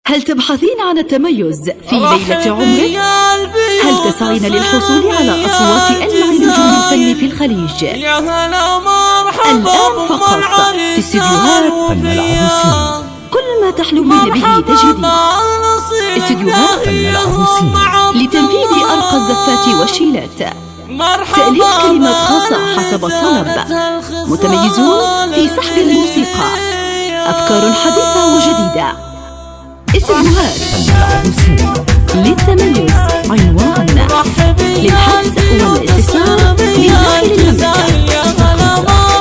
هل تبحثين عن التميز في ليلة عمرك؟ هل تسعين للحصول على أصوات ألمع نجوم الفن في الخليج؟ الآن فقط في استديوهات فن العروسين. كل ما تحلمين به تجدين. استديوهات فن العروسين لتنفيذ أرقى الزفات والشيلات، تأليف كلمات خاصة حسب الطلب، متميزون في سحب الموسيقى، أفكار حديثة وجديدة. استديوهات فن العروسين للتميز عنوان، للحجز والاستفسار من داخل المملكة.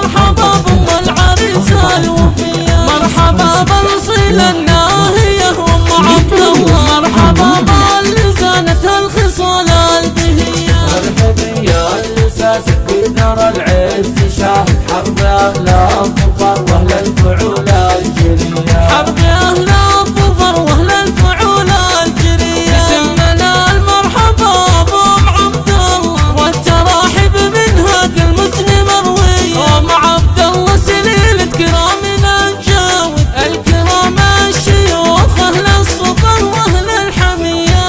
مرحبا بالعريس الوفية، مرحبا بالصيل الناهية وام عبد الله، مرحبا باللي زانت الخصال البهية، مرحبا يا الاساس في نار العز شاهد حرب اهل الظفر واهل الفعول الجرية، حرب اهل الظفر واهل الفعول الجرية. اسمنا المرحبا بام عبد الله والتراحب من هذا المثني مروية، ام عبد الله سليلة كرامنا نجاوب الكرام الشيوخ اهل الصفر واهل الحمية،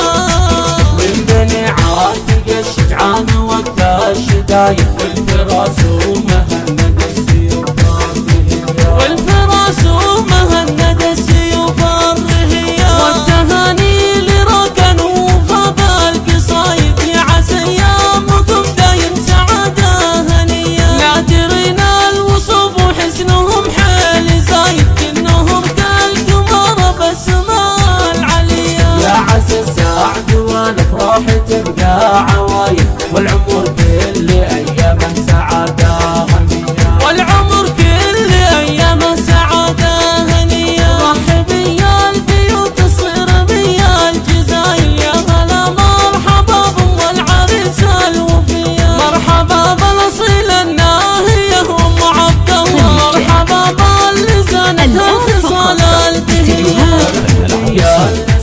من بني عاتق الشجعان وقت الشدايد والفراس ومهند السيوف الرهية، والفراس ومهند السيوف الرهية، والتهاني لركنوا فبا القصايد يا عسى ايامكم دايم سعادة هنية، نادرين الوصف وحسنهم حيل زايد كنهم كالقمر بالسماء العليا، يا عسى السعد والافراح تبقى عوايد والعمر كل ايام سعادة هنية، والعمر كل ايام سعادة هنية. رحبي يا البيوت تصير بيا الجزاير، يا هلا مرحبا بام العريس الوفية، مرحبا بالاصيل الناهية وام عبد الله، مرحبا باللي زانت الخصال البهية.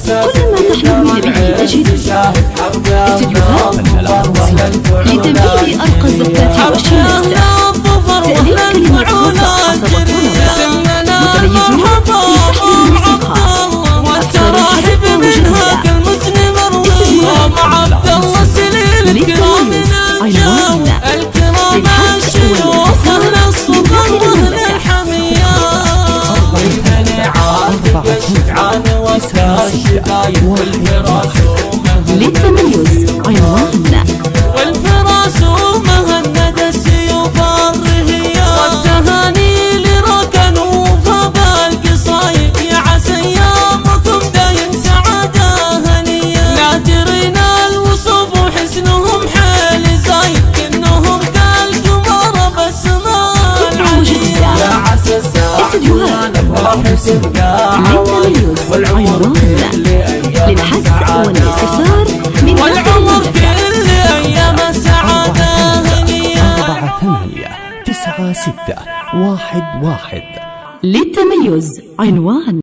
كل ما تحلمين به تجدين. استديوهات لتنفيذ أرقى الزفات والشيلات، تأليف كلمات خاصة حسب الطلب، متميزون في سحب الموسيقى، أفكار حديثة وجديدة. للتميز عنوان، للحجز والاستفسار من داخل المملكة. للتميز عنوان، والفراس ومهند السيوف الرهية، والتهاني لركنوا فبا القصايد يا عسى ايامكم دايم سعادة هنية، نادرين الوصف وحسنهم حيل زايد كنهم كالقمر بالسماء العليا، يا عسى السعد والافراح تبقى عوايد والعمر كل ايام للحجز والاستفسار من داخل والعمر المملكة. كل ايام سعادة هنية. 48 96 11. للتميز عنوان.